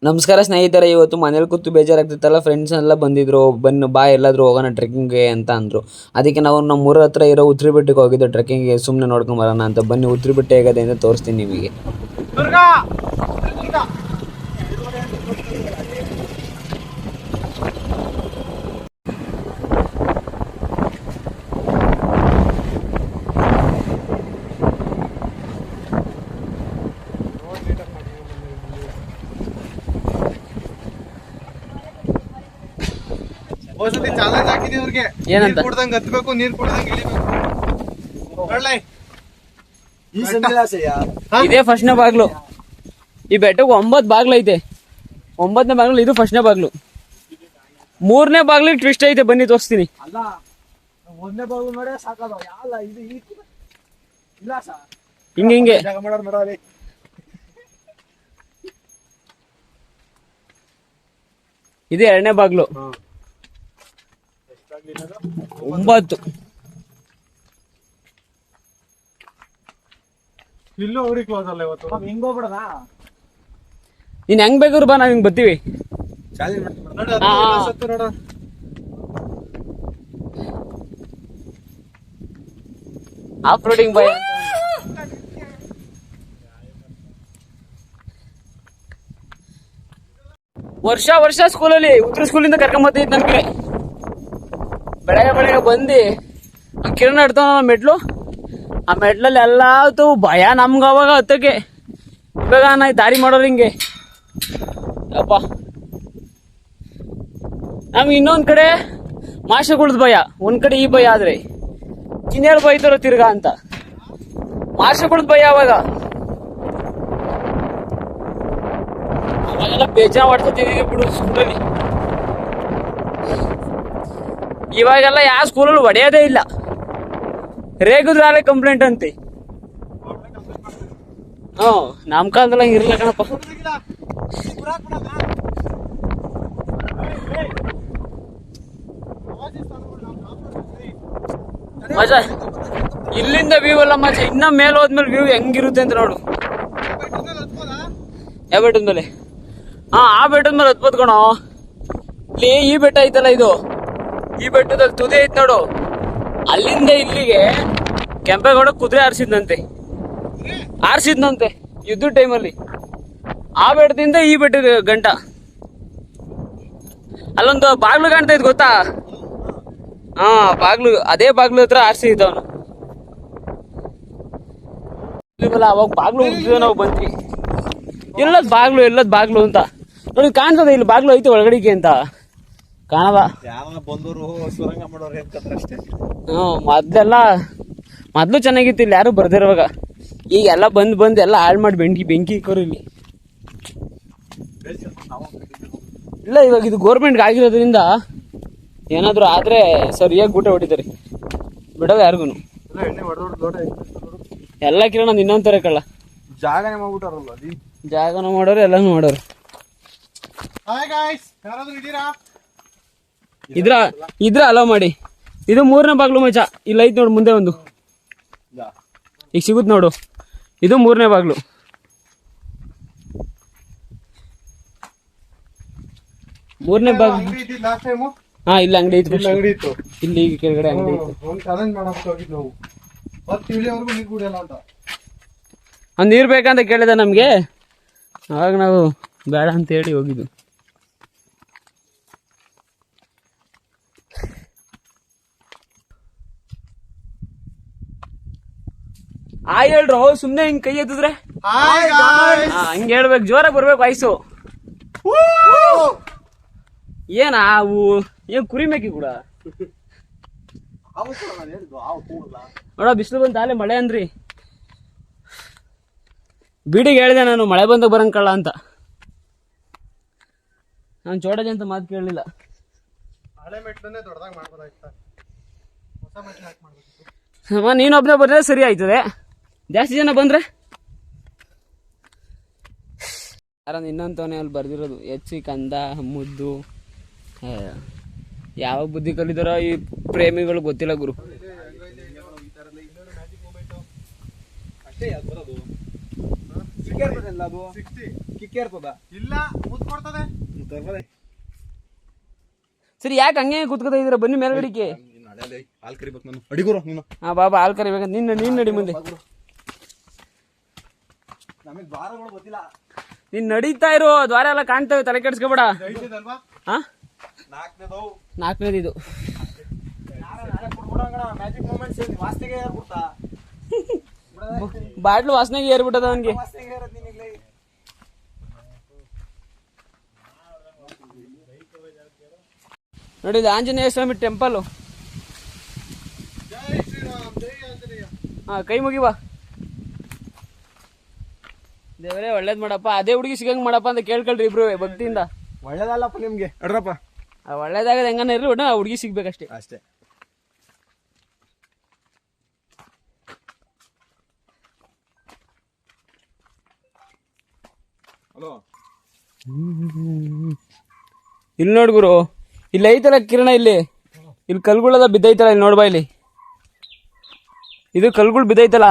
ನಮಸ್ಕಾರ ಸ್ನೇಹಿತರೆ, ಇವತ್ತು ಮನೇಲಿ ಕೂತು ಬೇಜಾರಾಗ್ತಿತ್ತಲ್ಲ, ಫ್ರೆಂಡ್ಸ್ ಎಲ್ಲ ಬಂದಿದ್ರು. ಬಾ ಎಲ್ಲಾದರೂ ಹೋಗೋಣ ಟ್ರೆಕ್ಕಿಂಗ್ಗೆ ಅಂತ ಅಂದರು. ಅದಕ್ಕೆ ನಾವು ನಮ್ಮ ಊರ ಹತ್ರ ಇರೋ ಉತ್ರಿ ಬೆಟ್ಟಕ್ಕೆ ಹೋಗಿದ್ದು ಟ್ರೆಕ್ಕಿಂಗ್ಗೆ, ಸುಮ್ಮನೆ ನೋಡ್ಕೊಂಡು ಬರೋಣ ಅಂತ. ಬನ್ನಿ, ಉತ್ರಿ ಬೆಟ್ಟ ಹೇಗದೆ ಅಂತ ತೋರಿಸ್ತೀನಿ ನಿಮಗೆ. ಚಾಲೆಂಜ್ ಹಾಕಿದೀವಿ ಅವ್ರಿಗೆ. ಏನಂತ? ಕುಡ್ದಂಗ್ ಹತ್ಬೇಕು, ನೀರ್ ಕುಡ್ದಂಗ್ ಇಳಿಬೇಕು. ಇದೇ ಫಸ್ಟ್ನೇ ಬಾಗ್ಲು. ಈ ಬೆಟ್ಟಕ್ಕೆ 9 ಬಾಗ್ಲು ಐತೆ. 9ನೇ ಬಾಗ್ಲು ಇದು ಫಸ್ಟ್ನೇ ಬಾಗ್ಲು. 3ನೇ ಬಾಗ್ಲಿಗೆ ಟ್ವಿಸ್ಟ್ ಐತೆ, ಬನ್ನಿ ತೋರಿಸ್ತೀನಿ. ಹಿಂಗೆ ಇದು 2ನೇ ಬಾಗ್ಲು. 9 ಇಲ್ಲೂ ಅವ್ರಿಗೆ ಕ್ಲೋಸ್ ಅಲ್ಲ ಇವತ್ತು. ಹಿಂಗ್ ಹೋಗ್ಬಿಡದ. ನೀನ್ ಹೆಂಗ್ ಬೇಕಾದ್ರು ಬಾ, ನಾವ್ ಹಿಂಗ್ ಬರ್ತೀವಿ. ಆಫ್ ರೋಡಿಂಗ್ ಬಾಯ್. ವರ್ಷ ಸ್ಕೂಲಲ್ಲಿ ಉತ್ತರ ಸ್ಕೂಲಿಂದ ಕರ್ಕೊಂಬತ್ತಿದ್ ನನ್ಗೆ. ಬೆಳಗ್ಗೆ ಬಂದು ಆ ಕಿರಣ ಇಡ್ತಾವ ಮೆಟ್ಲು. ಆ ಮೆಟ್ಲಲ್ಲಿ ಎಲ್ಲ ಭಯ ನಮ್ಗ ಅವಾಗ ಹತ್ತಕ್ಕೆ. ಇವಾಗ ನಾ ದಾರಿ ಮಾಡೋರು ಹಿಂಗೆ ಅಪ್ಪ. ನಮ್ಗೆ ಇನ್ನೊಂದ್ ಕಡೆ ಮಾರ್ಷಗುಳದ ಭಯ, ಒಂದ್ ಕಡೆ ಈ ಭಯ. ಆದ್ರೆ ಇನ್ನೇಳು ಬೈತಾರ ತಿರ್ಗಾ ಅಂತ. ಮಾರ್ಷಗುಳದ ಭಯ ಅವಾಗೆಲ್ಲ ಬೇಜಾರ ಮಾಡ್ತಿದ್ದೀವಿ ಬಿಡು ಸ್ಕೂಲಲ್ಲಿ. ಇವಾಗೆಲ್ಲ ಯಾವ ಸ್ಕೂಲಲ್ಲಿ ಹೊಡೆಯೋದೇ ಇಲ್ಲ. ರೇಗುದ್ರಾಲೆ ಕಂಪ್ಲೇಂಟ್ ಅಂತೆ. ನಮ್ ಕಾಲದಲ್ಲಿ ಹಂಗ ಇರ್ಲ ಕಣಪ್ಪ. ಮಜಾ ಇಲ್ಲಿಂದ ವ್ಯೂ ಅಲ್ಲ ಮಜಾ. ಇನ್ನ ಮೇಲೆ ಹೋದ್ಮೇಲೆ ವ್ಯೂ ಹೆಂಗಿರುತ್ತೆ ಅಂತ ನೋಡು. ಯಾವ ಬೆಟ್ಟದ ಮೇಲೆ? ಆ ಬೆಟ್ಟದ ಮೇಲೆ ಹತ್ಬೋದು ಕಣೋ. ಇಲ್ಲಿ ಈ ಬೆಟ್ಟ ಐತಲ್ಲ, ಇದು ಈ ಬೆಟ್ಟದಲ್ಲಿ ತುದಿ ಐತ್ ನೋಡು. ಅಲ್ಲಿಂದ ಇಲ್ಲಿಗೆ ಕೆಂಪೇಗೌಡ ಕುದುರೆ ಆರಿಸಿದ್ನಂತೆ ಯುದ್ಧ ಟೈಮಲ್ಲಿ. ಆ ಬೆಟ್ಟದಿಂದ ಈ ಬೆಟ್ಟದ ಗಂಟ ಅಲ್ಲೊಂದು ಬಾಗ್ಲು ಕಾಣ್ತಾ ಇದ್ ಗೊತ್ತಾ? ಬಾಗ್ಲು, ಅದೇ ಬಾಗ್ಲು ಹತ್ರ ಆರಿಸಿದ್ದವನು. ಅವಾಗ ಬಾಗ್ಲು ಹುಡ್ತಿದ್ವ ನಾವು. ಬಂದ್ವಿ, ಎಲ್ಲದ್ ಬಾಗ್ಲು ಅಂತ ನೋಡಿ. ಕಾಣ್ತದೆ ಇಲ್ಲಿ ಬಾಗ್ಲು ಐತೆ ಒಳಗಡೆಗೆ ಅಂತ ಕಾಣದ. ಬಂದವರು ಸುರಂಗ ಮಾಡೋರು ಅಷ್ಟೇ. ಮೊದ್ಲು ಚೆನ್ನಾಗಿತ್ತು, ಇಲ್ಲಿ ಯಾರು ಬರ್ದಿರುವಾಗ. ಈಗ ಎಲ್ಲ ಬಂದ್ ಎಲ್ಲ ಹಾಳು ಮಾಡಿ ಬೆಂಕಿ ಇಕ್ಕೋರು ಇಲ್ಲಿ. ಇಲ್ಲ, ಇವಾಗ ಇದು ಗೋರ್ಮೆಂಟ್ಗೆ ಆಗಿರೋದ್ರಿಂದ ಏನಾದ್ರು ಆದ್ರೆ ಸರಿಯಾಗಿ ಊಟ ಹೊಡಿತಾರೆ, ಬಿಡೋದು ಯಾರಿಗೂ. ಎಲ್ಲ ಕಿರಣ ಇನ್ನೊಂದ್ ಕಳ್ಳ. ಜಾಗನೇ ಮಾಡ್ಬಿಟ್ಟಾರಲ್ಲ, ಜಾಗನ ಮಾಡೋರು, ಎಲ್ಲಾನು ಮಾಡೋರು. ಇದ್ರ ಅಲೋ ಮಾಡಿ. ಇದು 3ನೇ ಬಾಗ್ಲು ಮಚ್ಚ. ಇಲ್ಲ ಐತ್ ನೋಡು ಮುಂದೆ ಒಂದು, ಈಗ ಸಿಗುತ್ ನೋಡು. ಇದು 3ನೇ ಬಾಗ್ಲು. ಮೂರನೇ ಬಾಗ್ಲು. ಇಲ್ಲ ಅಂಗಡಿ ಐತಿ. ಇಲ್ಲಿ ಕೆಳಗಡೆ ಅಂಗಡಿ ಇತ್ತು. ಒಂದ್ ನೀರ್ ಬೇಕಂತ ಕೇಳಿದ ನಮ್ಗೆ. ಅವಾಗ ನಾವು ಬೇಡ ಅಂತ ಹೇಳಿ ಹೋಗಿದ್ದು. ಹೇಳ್ರು ಸುಮ್ನೆ ಹಿಂಗ್ ಕೈ ಎತ್ತಿದ್ರೆ ಹಂಗ ಹೇಳ್ಬೇಕು, ಜೋರಾಗಿ ಬರ್ಬೇಕು ವಾಯ್ಸು. ಏನ್ ಕುರಿ ಮೇಕಿ ಕೂಡ ನೋಡ. ಬಿಸಿಲು ಬಂತ, ಅಲ್ಲೇ ಮಳೆ ಅಂದ್ರಿ. ಬೀಡಿಗೆ ಹೇಳಿದೆ ನಾನು, ಮಳೆ ಬಂದಾಗ ಬರಂಕಲ್ಲ ಅಂತ. ನಾನು ಚೋಡಜಿ ಅಂತ ಮಾತು ಕೇಳಲಿಲ್ಲ. ನೀನೊಬ್ನೇ ಬಂದ್ರೆ ಸರಿ ಆಯ್ತದೆ. ಜಾಸ್ತಿ ಜನ ಬಂದ್ರೆ ಯಾರ ಇನ್ನೊಂತವನೇ ಅಲ್ಲಿ ಬರ್ದಿರೋದು. ಹೆಚ್ಚು ಕಂದ ಮುದ್ದು. ಯಾವ ಬುದ್ಧಿ ಕಲಿದಾರೋ ಈ ಪ್ರೇಮಿಗಳು ಗೊತ್ತಿಲ್ಲ ಗುರು. ಕಿಕ್ ಇರ್ತದಲ್ಲ ಅದು 60 ಕಿಕ್ ಇರ್ತದ ಇಲ್ಲ ಮುತ್ ಕೊಡ್ತದೆ ಸರಿ ಯಾಕೆ ಹಂಗೆ ಕುತ್ಕೋತಾ ಇದೀರ ಬನ್ನಿ ಮೇಲ್ಗಡಿಕೆ ಹಾಲ್ ಕರಿಬೇಕು ನಾನು ಅಡಿಗುರು ನೀನು ಹಾ ಬಾಬಾ ಹಾಲ್ ಕರಿಬೇಕಂತ ನೀನ್ ನಡಿ ಮುಂದೆ ನಮಗೆ ದ್ವಾರಗಳು ಗೊತ್ತಿಲ್ಲ ನೀನ್ ನಡೀತಾ ಇರೋ ದ್ವಾರ ಎಲ್ಲ ಕಾಣ್ತವೆ ತಲೆ ಕೆಡ್ಸ್ಕೊಬೇಡ ಐದನೇದಲ್ವಾ ಹಾ ನಾಲ್ಕನೇದು ನಾಲ್ಕನೇದು ಇದು ಮ್ಯಾಜಿಕ್ ಮೂಮೆಂಟ್ಸ್ ವಾಸ್ತಿಗೆ ಏರ್ಬಿಡ್ತಾ ಬಾಟ್ಲು ವಾಸನೆಗೆ ಏರ್ಬಿಟ್ಟದ ಅವನ್ಗೆ ವಾಸ್ತಿಗೆ ಏರದ್ ನಿನಗ್ಲೇ ನೋಡಿ ಇದು ಆಂಜನೇಯ ಸ್ವಾಮಿ ಟೆಂಪಲ್ ಜೈ ಶ್ರೀರಾಮ್ ಜೈ ಆಂಜನೇಯ ಹಾ ಕೈ ಮುಗಿವಾ ದೇವರೇ ಒಳ್ಳೇದ್ ಮಾಡಪ್ಪ ಅದೇ ಹುಡುಗಿ ಸಿಗಂಗ್ ಮಾಡಪ್ಪ ಅಂತ ಕೇಳ್ಕೊಳ್ರಿ ಇಬ್ರು ಭಕ್ತಿಯಿಂದ ಒಳ್ಳೇದಲ್ಲಪ್ಪ ನಿಮ್ಗೆ ಅಡ್ರಪ್ಪ ಒಳ್ಳೇದಾಗದ ಹೆಂಗನ ಇರ್ಲಿ ಒಟ್ಟು ಹುಡುಗಿ ಸಿಗ್ಬೇಕಷ್ಟೇ ಅಷ್ಟೇ ಹಲೋ ಇಲ್ಲಿ ನೋಡ್ ಗುರು ಇಲ್ಲಿ ಐತಲ್ಲ ಕಿರಣ ಇಲ್ಲಿ ಕಲ್ಗಳೆಲ್ಲ ಬಿದ್ದೈತಲ್ಲ ಇಲ್ಲಿ ನೋಡ್ಬಾ ಇಲ್ಲಿ ಇದು ಕಲ್ಗಳು ಬಿದ್ದೈತಲ್ಲ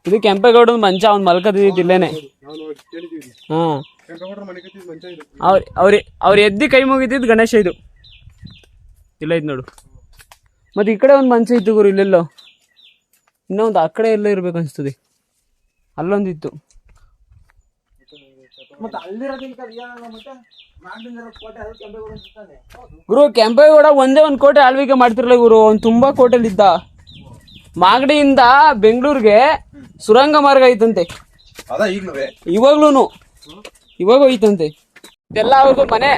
ಇದು ಕೆಂಪೇಗೌಡ ಮಂಚ ಅವ್ನ್ ಮಲ್ಕದಿತ್ತು ಇಲ್ಲೇನೆ ಹಾ ಅವ್ರ ಎದ್ದಿ ಕೈ ಮುಗಿತಿದ್ ಗಣೇಶ ಇದು ಇಲ್ಲ ಇದು ನೋಡು ಮತ್ತೆ ಈ ಕಡೆ ಒಂದು ಮಂಚ ಇತ್ತು ಗುರು ಇಲ್ಲೆಲ್ಲೋ ಇನ್ನೊಂದು ಆ ಕಡೆ ಎಲ್ಲ ಇರ್ಬೇಕು ಅನ್ಸ್ತದೆ ಅಲ್ಲೊಂದಿತ್ತು ಗುರು ಕೆಂಪೇಗೌಡ ಒಂದೇ ಒಂದ್ ಕೋಟೆ ಆಳ್ವಿಕೆ ಮಾಡ್ತಿರ್ಲಿಲ್ಲ ಗುರು ಅವ್ನು ತುಂಬಾ ಕೋಟೆಲ್ ಇದ್ದ ಮಾಗಡಿಯಿಂದ ಬೆಂಗಳೂರಿಗೆ ಸುರಂಗ ಮಾರ್ಗ ಐತಂತೆ ಇವಾಗ್ಲೂನು ಇವಾಗ ಐತಂತೆ ಇದೆಲ್ಲ ಅವ್ರಿಗೂ ಮನೆ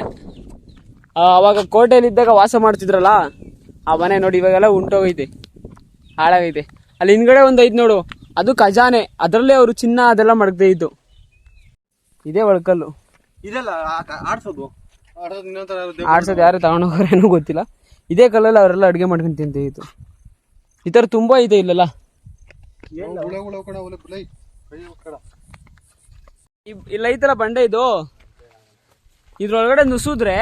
ಅವಾಗ ಕೋಟೆಯಲ್ಲಿ ಇದ್ದಾಗ ವಾಸ ಮಾಡ್ತಿದ್ರಲ್ಲ ಆ ಮನೆ ನೋಡಿ ಇವಾಗೆಲ್ಲ ಉಂಟೋಗೈತೆ ಹಾಳಾಗೈತೆ ಅಲ್ಲಿ ಹಿಂದ್ಗಡೆ ಒಂದ್ ಐತ್ ನೋಡು ಅದು ಖಜಾನೆ ಅದರಲ್ಲೇ ಅವರು ಚಿನ್ನ ಅದೆಲ್ಲ ಮಡಗ್ದೇ ಇದ್ದು ಇದೇ ಒಳಕಲ್ಲು ಇದೆಲ್ಲ ಆಡ್ಸೋದು ಆಡ್ಸೋದು ಯಾರು ತಗೊಂಡೋಗ್ರೇನೋ ಗೊತ್ತಿಲ್ಲ ಇದೇ ಕಲ್ಲಲ್ಲಿ ಅವರೆಲ್ಲ ಅಡುಗೆ ಮಾಡ್ಕೊಂಡು ತಿಂತಿತ್ತು ಈ ಥರ ತುಂಬಾ ಇದೆ ಇಲ್ಲೆಲ್ಲ ಇಲ್ಲ ಐತಲ್ಲ ಬಂಡೆ ಇದು ಇದ್ರೊಳಗಡೆ ನುಸುದ್ರೆ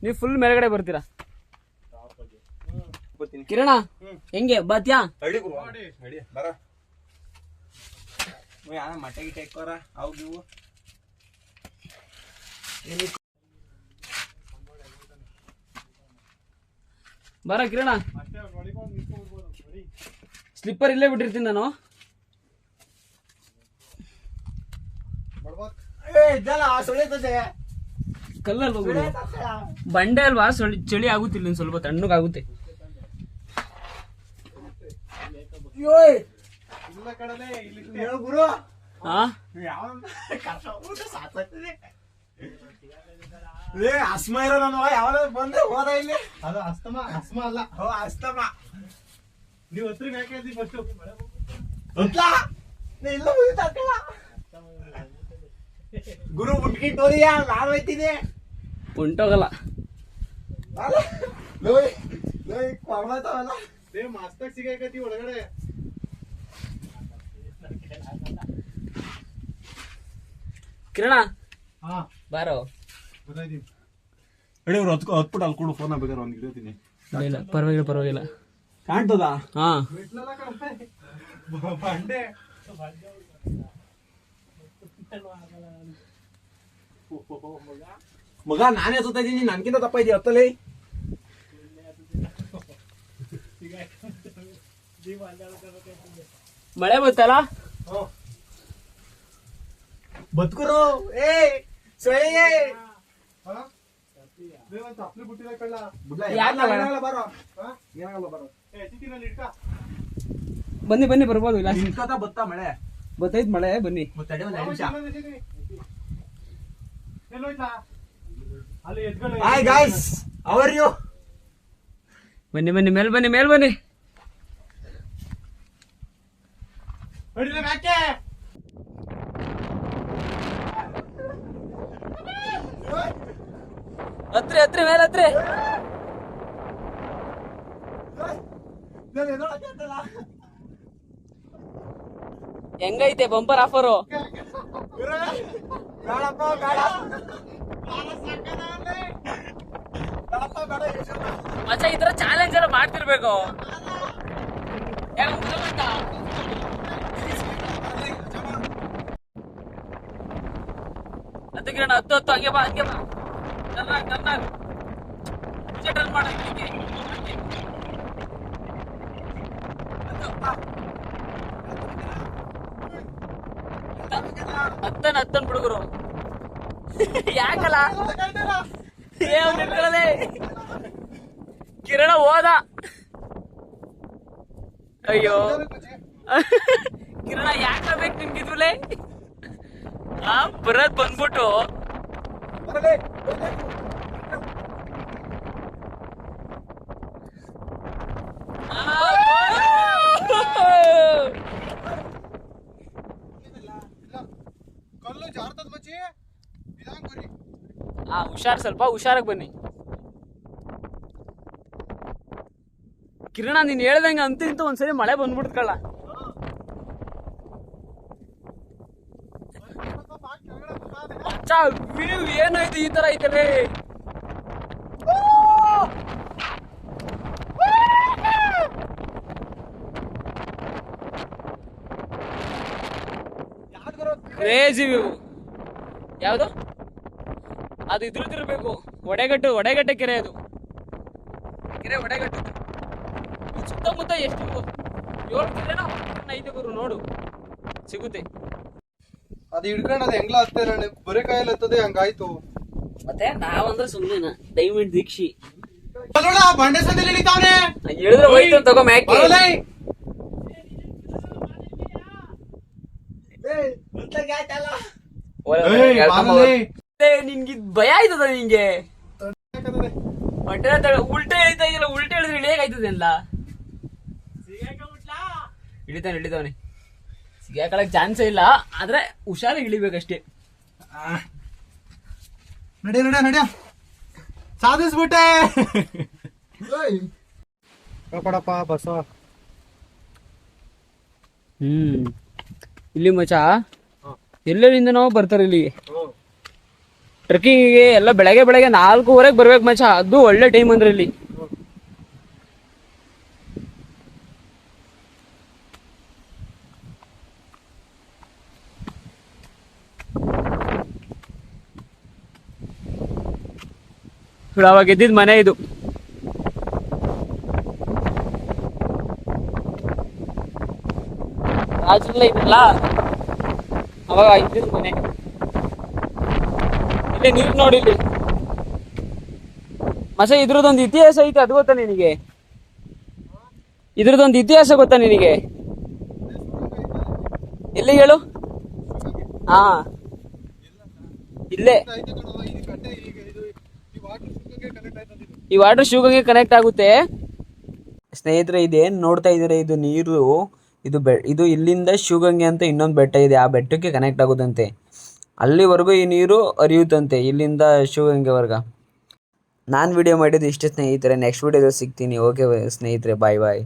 ನೀವು ಫುಲ್ ಮೇಲ್ಗಡೆ ಬರ್ತೀರಾ ಕಿರಣ ಹೆಂಗೆ ಬಾತ್ಯಾ ಮಟ್ಟೆ ಗಿಟ್ಟೆ ಇಕ್ಕೋರ ಅವು ನೀವು ಬರ ಕಿರಣ ಸ್ಲಿಪ್ಪರ್ ಇಲ್ಲೇ ಬಿಟ್ಟಿರ್ತೀನಿ ನಾನು ಕಲ್ಲಲ್ವಾ ಗುರು ಬಂಡೆ ಅಲ್ವಾ ಚಳಿ ಆಗುತ್ತಿಲ್ಲ ಸ್ವಲ್ಪ ತಣ್ಣಗಾಗುತ್ತೆ ಅಸ್ಮ ಇರೋ ನಾನು ಯಾವಾಗ ಬಂದೆ ಹೋದ ಇಲ್ಲಿ ಅದು ಅಸ್ತಮ ಅಸ್ಮ ಅಲ್ಲ ಅಸ್ತಮ ನೀವು ಹತ್ರ ಯಾಕೆ ಫಸ್ಟ್ ಗುರು ಉಂಟ್ಕಿಟ್ಟು ಹೋದಿಯಾ ನಾನು ಹೋಯ್ತಿದ್ದೆ ಉಂಟೋಗಲ್ಲ ಮಸ್ತಾಗ ಸಿಗೈತಿ ಒಳಗಡೆ ಕಿರಣ ಹಾ ಬಾರೋ ಗೊತ್ತಾಯ್ತೀನಿ ಅಡಿ ಅವ್ರು ಹತ್ಬಿಟ್ಟು ಅಲ್ಲಿ ಕೊಡು ಫೋನ್ ಬೇಕಾದ್ರೆ ಒಂದು ಇಡ್ತೀನಿ ಇಲ್ಲ ಪರವಾಗಿಲ್ಲ ಕಾಣ್ತದ ಹಾ ಬಂಡೆ ಮಗ ನಾನೇ ಸುತ್ತಾ ಇದ್ದೀನಿ ನನ್ಕಿಂತ ತಪ್ಪ ಇದೀಯ ಹತ್ತಲ್ಲಿ ಮಳೆ ಬಂತಲ್ಲ ಬದುಕುರು ಏ ಸೊಳ್ಳೆ ಬನ್ನಿ ಬರ್ಬೋದು ಇಲ್ಲ ಬತ್ತ ಮಳೆ ಗೊತ್ತೈತ್ ಮಳೆ ಬನ್ನಿ hi guys how are you ಬನ್ನಿ ಮೇಲ್ ಬನ್ನಿ ಹತ್ರಿ ಮೇಲೆ ಹತ್ರಿ ಹೆಂಗೈತೆ ಬಂಪರ್ ಆಫರು ಮಚ್ಚ ಈ ತರ ಚಾಲೆಂಜ್ ಎಲ್ಲ ಮಾಡ್ತಿರ್ಬೇಕು ಕಿರಣ ಹತ್ತು ಹತ್ತು ಹಂಗೆ ಬಾ ಟರ್ನ್ ಮಾಡ ಹತ್ತನ್ ಹುಡುಗರು ಯಾಕಲ್ಲ ನಿಂತ್ಕೊಳ್ಳದೆ ಕಿರಣ ಹೋದ. ಅಯ್ಯೋ ಕಿರಣ ಯಾಕಬೇಕು ನಿನ್ಗಿದ್ರಲೆ ಬರದ್ ಬಂದ್ಬಿಟ್ಟು ಹುಷಾರ್, ಸ್ವಲ್ಪ ಹುಷಾರಾಗಿ ಬನ್ನಿ. ಕಿರಣ ನೀನ್ ಹೇಳ್ದಂಗ ಅಂತ ಇಂತ ಒಂದ್ಸರಿ ಮಳೆ ಬಂದ್ಬಿಡ್ತಲ್ಲ. ವ್ಯೂ ಏನಾಯ್ತು ಈ ತರ ಐತೆ. Crazy view. ಯಾವುದು ಅದು ಇದ್ರದಿರ್ಬೇಕು, ಒಡೆಗಟ್ಟೆ ಕೆರೆ, ಅದು ಕೆರೆ ಒಡೆಗಟ್ಟು. ಸುತ್ತಮುತ್ತ ಎಷ್ಟು 7 ಕೆರೆನೋ 5 ಗುರು ನೋಡು ಸಿಗುತ್ತೆ. ಅದು ಹಿಡ್ಕೊಂಡು ಅದು ಹೆಂಗ್ಲ ಹತ್ತೇ ಬರೀ ಕಾಯಲ್ಲಿ ಹತ್ತದೆ, ಹಂಗಾಯ್ತು. ಮತ್ತೆ ನಾವಂದ್ರೆ ಸುಮ್ಮನೆ ದಯವಿಟ್ಟು ದೀಕ್ಷಿ ಬಂಡೆ ಸದ್ದಲ್ಲಿ ಇಳಿತಾವನೆ ಹೇಳಿದ್ರೆ ಹೋಯ್ತು ತಗೋ ಮ್ಯಾಕೆ. ನಿನ್ಗೆ ಭಯ ಆಯ್ತದ ನಿಂಗೆ? ಉಲ್ಟೆ ಎಳಿತಾ ಇದೆಯಲ್ಲ, ಉಲ್ಟೆ ಹೇಳಿದ್ರೆ ಇಳಿಯಾಗಾಯ್ತದೆ ಅಲ್ಲ. ಇಳಿತಾವನೆ ಸಿಗಾಕಳಕ್ ಚಾನ್ಸೇ ಇಲ್ಲ, ಆದ್ರೆ ಹುಷಾರಾಗಿ ಇಳಿಬೇಕಷ್ಟೇ. ನಡಿಯ ಸಾಧಿಸ್ಬಿಟ್ಟೆ ಕೊಡಪ್ಪ ಬಸ. ಇಲ್ಲಿ ಮಚ ಎಲ್ಲರಿಂದ ನಾವು ಬರ್ತಾರೆ ಇಲ್ಲಿಗೆ ಟ್ರೆಕ್ಕಿಂಗಿಗೆ. ಎಲ್ಲ ಬೆಳಗ್ಗೆ 4:00 ಬರ್ಬೇಕು ಮಚ, ಅದು ಒಳ್ಳೆ ಟೈಮ್ ಅಂದ್ರೆ ಇಲ್ಲಿ. ಅವಾಗ ಎದ್ದಿದ್ ಮನೆ ಇದು. ರಾಜಲ್ಲ ಇದಲ್ಲ, ಅವಾಗ ಇದ್ದಿದ್ ಮನೆ. ಇಲ್ಲಿ ನೀರ್ ನೋಡಿ, ಇಲ್ಲಿ ಮಸ ಇದ್ರದೊಂದು ಇತಿಹಾಸ ಐತೆ, ಅದು ಗೊತ್ತಾ ನಿನಗೆ? ಇದ್ರದೊಂದು ಇತಿಹಾಸ ಗೊತ್ತಾ ನಿನಗೆ? ಎಲ್ಲಿ ಹೇಳು? ಹಾ ಇಲ್ಲೇ ಈ ವಾಟರ್ ಶಿವಗಂಗೆ ಕನೆಕ್ಟ್ ಆಗುತ್ತೆ. ಸ್ನೇಹಿತರೆ, ಇದೇನ್ ನೋಡ್ತಾ ಇದ್ದೀರಾ, ಇದು ನೀರು, ಇದು ಇಲ್ಲಿಂದ ಶಿವಗಂಗೆ ಅಂತ ಇನ್ನೊಂದು ಬೆಟ್ಟ ಇದೆ, ಆ ಬೆಟ್ಟಕ್ಕೆ ಕನೆಕ್ಟ್ ಆಗುತ್ತಂತೆ. ಅಲ್ಲಿವರೆಗೂ ಈ ನೀರು ಹರಿಯುತ್ತಂತೆ, ಇಲ್ಲಿಂದ ಶಿವಗಂಗೆವರೆಗ. ನಾನು ವಿಡಿಯೋ ಮಾಡಿದ್ದು ಇಷ್ಟೇ ಸ್ನೇಹಿತರೆ. ನೆಕ್ಸ್ಟ್ ವಿಡಿಯೋದಲ್ಲಿ ಸಿಗ್ತೀನಿ. ಓಕೆ ಸ್ನೇಹಿತರೆ, ಬಾಯ್.